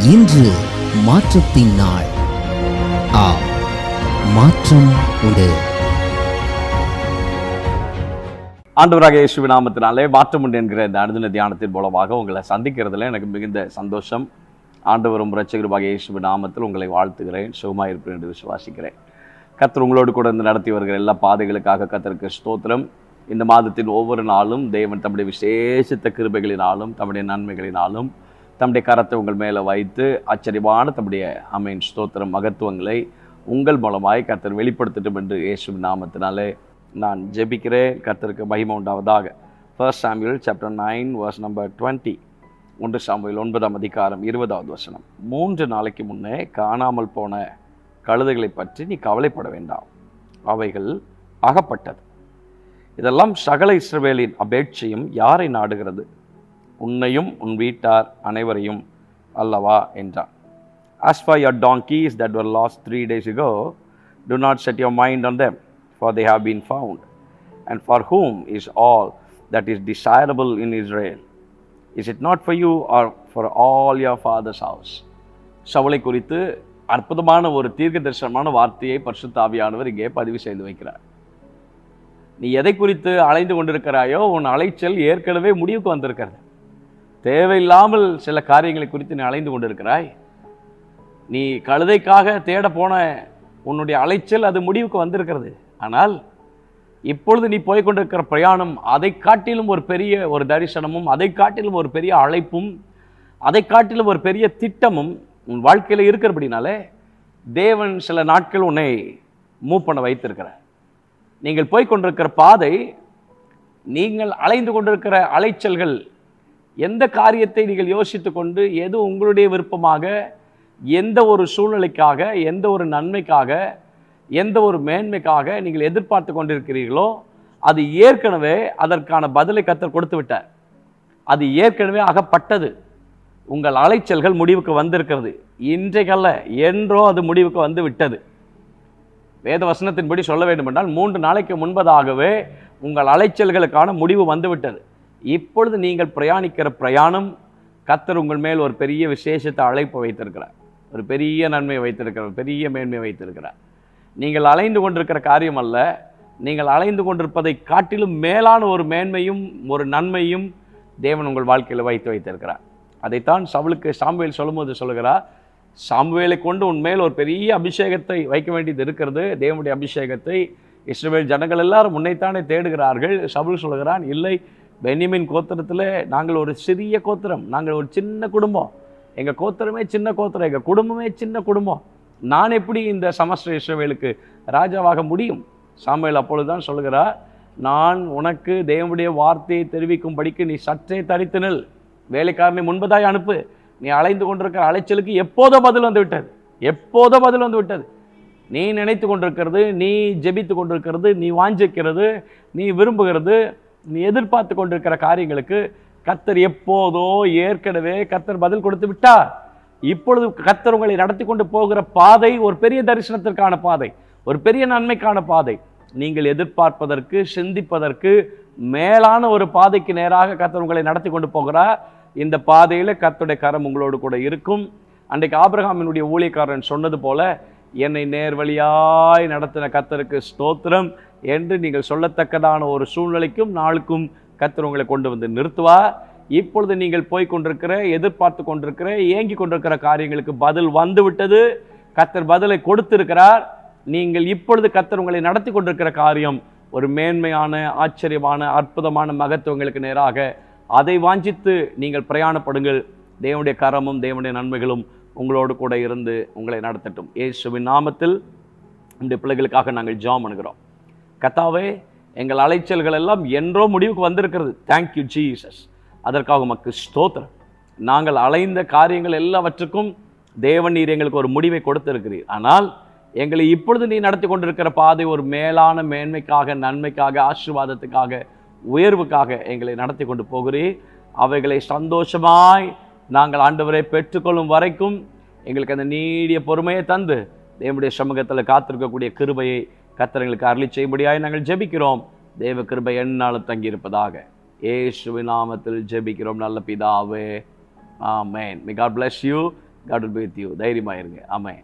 இன்று மாற்றத்தின் நாள். மாற்றம் உண்டு. ஆண்டவராக இயேசுவின் நாமத்தினாலே மாற்றம் உண்டு என்கிற இந்த அனுதின தியானத்தின் மூலமாக உங்களை சந்திக்கிறதுல எனக்கு மிகுந்த சந்தோஷம். ஆண்டவரும் இரட்சகருமாகிய இயேசுவின் நாமத்தில் உங்களை வாழ்த்துகிறேன். சுகமாக இருப்பேன் என்று விசுவாசிக்கிறேன். கர்த்தர் உங்களோடு கூட இருந்து நடத்தி வருகிற எல்லா பாதைகளுக்காக கர்த்தருக்கு ஸ்தோத்திரம். இந்த மாதத்தின் ஒவ்வொரு நாளும் தேவன் தம்முடைய விசேஷித்த கிருபைகளினாலும் தம்முடைய நன்மைகளினாலும் தம்முடைய கரத்தை உங்கள் மேலே வைத்து ஆச்சரியமான தம்முடைய ஸ்தோத்திரம் மகத்துவங்களை உங்கள் மூலமாய் கர்த்தர் வெளிப்படுத்தட்டும் என்று இயேசுவின் நாமத்தினாலே நான் ஜெபிக்கிறேன். கர்த்தருக்கு மகிமை உண்டாவதாக. 1 Samuel chapter 9 verse number 20. 1 Samuel 9ஆம் அதிகாரம் 20வது வசனம். 3 நாளைக்கு முன்னே காணாமல் போன கழுதைகளை பற்றி நீ கவலைப்பட வேண்டாம், அவைகள் அகப்பட்டது. இதெல்லாம் சகல இஸ்ரவேலின் அபேட்சையும் யாரை நாடுகிறது? உன்னையும் உன் வீட்டார் அனைவரையும் அல்லவா என்றான். As for your donkeys that were lost 3 days ago, do not set your mind on them, for they have been found. And for whom is all that is desirable in Israel? Is it not for you or for all your father's house? சவுலை குறித்து அற்புதமான ஒரு தீர்க்க தரிசனமான வார்த்தையை பரிசுத்த ஆவியானவர் இங்கே பதிவு செய்து வைக்கிறார். நீ எதை குறித்து அலைந்து கொண்டிருக்கிறாயோ உன் அலைச்சல் ஏற்கனவே முடிவுக்கு வந்திருக்கிறது. தேவையில்லாமல் சில காரியங்களை குறித்து நீ அலைந்து கொண்டிருக்கிறாய். நீ கழுதைக்காக தேட போன உன்னுடைய அலைச்சல் அது முடிவுக்கு வந்திருக்கிறது. ஆனால் இப்பொழுது நீ போய்கொண்டிருக்கிற பிரயாணம் அதை காட்டிலும் ஒரு பெரிய ஒரு தரிசனமும், அதை காட்டிலும் ஒரு பெரிய அழைப்பும், அதை காட்டிலும் ஒரு பெரிய திட்டமும் உன் வாழ்க்கையில் இருக்கிறபடினாலே தேவன் சில நாட்கள் உன்னை மூவ் பண்ண வைத்திருக்கிறார். நீங்கள் போய்கொண்டிருக்கிற பாதை, நீங்கள் அலைந்து கொண்டிருக்கிற அலைச்சல்கள், எந்த காரியத்தை நீங்கள் யோசித்து கொண்டு எது உங்களுடைய விருப்பமாக, எந்த ஒரு சூழ்நிலைக்காக, எந்த ஒரு நன்மைக்காக, எந்த ஒரு மேன்மைக்காக நீங்கள் எதிர்பார்த்து கொண்டிருக்கிறீர்களோ அது ஏற்கனவே அதற்கான பதிலை கர்த்தர் கொடுத்து விட்டார். அது ஏற்கனவே அகப்பட்டது. உங்கள் அலைச்சல்கள் முடிவுக்கு வந்திருக்கிறது. இன்றைக்கல்ல, என்றோ அது முடிவுக்கு வந்து விட்டது. வேத வசனத்தின்படி சொல்ல வேண்டும் என்றால் 3 நாளைக்கு முன்பதாகவே உங்கள் அலைச்சல்களுக்கான முடிவு வந்துவிட்டது. இப்பொழுது நீங்கள் பிரயாணிக்கிற பிரயாணம் கர்த்தர் உங்கள் மேல் ஒரு பெரிய விசேஷத்தை அழைப்பு வைத்திருக்கிறார், ஒரு பெரிய நன்மையை வைத்திருக்கிறார், பெரிய மேன்மையை வைத்திருக்கிறார். நீங்கள் அலைந்து கொண்டிருக்கிற காரியம் அல்ல, நீங்கள் அலைந்து கொண்டிருப்பதை காட்டிலும் மேலான ஒரு மேன்மையும் ஒரு நன்மையும் தேவன் உங்கள் வாழ்க்கையில் வைத்திருக்கிறார். அதைத்தான் சவுலுக்கு சாமுவேல் சொல்லும்போது சொல்லுகிறார், சாமுவேலை கொண்டு உன்மேல் ஒரு பெரிய அபிஷேகத்தை வைக்க வேண்டியது இருக்கிறது. தேவனுடைய அபிஷேகத்தை இஸ்ரவேல் ஜனங்கள் எல்லாரும் முன்னைத்தானே தேடுகிறார்கள். சவுல் சொல்லுகிறான், இல்லை, பென்யமீன் கோத்திரத்தில் நாங்கள் ஒரு சிறிய கோத்திரம், நாங்கள் ஒரு சின்ன குடும்பம், எங்கள் கோத்திரமே சின்ன கோத்திரம், எங்கள் குடும்பமே சின்ன குடும்பம், நான் எப்படி இந்த சமஸ்த இஸ்ரவேலுக்கு ராஜாவாக முடியும்? சாமுவேல் அப்பொழுதுதான் சொல்லுகிறார், நான் உனக்கு தேவனுடைய வார்த்தையை தெரிவிக்கும்படிக்கு நீ சற்றே தரித்து நில், வேலைக்காரனை முன்பதாய் அனுப்பு. நீ அலைந்து கொண்டிருக்கிற அலைச்சலுக்கு எப்போதோ பதில் வந்து விட்டது, எப்போதோ பதில் வந்து விட்டது. நீ நினைத்து கொண்டிருக்கிறது, நீ ஜெபித்து கொண்டிருக்கிறது, நீ வாஞ்சிக்கிறது, நீ விரும்புகிறது, நீ எதிர்பார்த்து கொண்டிருக்கிற காரியங்களுக்கு கர்த்தர் எப்போதோ ஏற்கனவே கர்த்தர் பதில் கொடுத்து விட்டார். இப்பொழுது கர்த்தர் உங்களை நடத்தி கொண்டு போகிற பாதை ஒரு பெரிய தரிசனத்திற்கான பாதை, ஒரு பெரிய நன்மைக்கான பாதை. நீங்கள் எதிர்பார்ப்பதற்கு, சிந்திப்பதற்கு மேலான ஒரு பாதைக்கு நேராக கர்த்தர் உங்களை நடத்தி கொண்டு போகிறார். இந்த பாதையில் கர்த்தருடைய கரம் உங்களோடு கூட இருக்கும். அன்றைக்கு ஆபிரகாமினுடைய ஊழியக்காரன் சொன்னது போல, என்னை நேர்வழியாய் நடத்தின கர்த்தருக்கு ஸ்தோத்திரம் என்று நீங்கள் சொல்லத்தக்கதான ஒரு சூழ்நிலைக்கும் நாளுக்கும் கர்த்தர் உங்களை கொண்டு வந்து நிறுத்துவார். இப்பொழுது நீங்கள் போய்கொண்டிருக்கிற, எதிர்பார்த்து கொண்டிருக்கிற, ஏங்கி கொண்டிருக்கிற காரியங்களுக்கு பதில் வந்து விட்டது. கர்த்தர் பதிலை கொடுத்திருக்கிறார். நீங்கள் இப்பொழுது கர்த்தர் உங்களை நடத்தி கொண்டிருக்கிற காரியம் ஒரு மேன்மையான, ஆச்சரியமான, அற்புதமான மகத்துவங்களுக்கு நேராக. அதை வாஞ்சித்து நீங்கள் பிரயாணப்படுங்கள். தேவனுடைய கரமும் தேவனுடைய நன்மைகளும் உங்களோடு கூட இருந்து உங்களை நடத்தட்டும். இயேசுவின் நாமத்தில் இந்த பிள்ளைகளுக்காக நாங்கள் ஜெபம் பண்ணுகிறோம். கர்த்தாவே, எங்கள் அலைச்சல்கள் எல்லாம் என்றோ முடிவுக்கு வந்திருக்கிறது. Thank you Jesus. அதற்காக உமக்கு ஸ்தோத்திரம். நாங்கள் அலைந்த காரியங்கள் எல்லாவற்றுக்கும் தேவன் நீர் எங்களுக்கு ஒரு முடிவை கொடுத்திருக்கிறீர். ஆனால் எங்களை இப்பொழுது நீ நடத்தி கொண்டிருக்கிற பாதை ஒரு மேலான மேன்மைக்காக, நன்மைக்காக, ஆசீர்வாதத்துக்காக, உயர்வுக்காக எங்களை நடத்தி கொண்டு போகிறீர். அவைகளை சந்தோஷமாய் நாங்கள் ஆண்டவரை பெற்றுக்கொள்ளும் வரைக்கும் எங்களுக்கு அந்த நீடிய பொறுமையை தந்து தேவனுடைய சமூகத்தில் காத்திருக்கக்கூடிய கிருபையை கர்த்தர் எங்களுக்கு அருளி செய்யும்படியாய் நாங்கள் ஜெபிக்கிறோம். தேவ கிருபை எந்நாளும் தங்கியிருப்பதாக. இயேசுவின் நாமத்தில் ஜெபிக்கிறோம் நல்ல பிதாவே. ஆமென். May God bless you. God will be with you. தைரியமாக இருங்க. ஆமென்.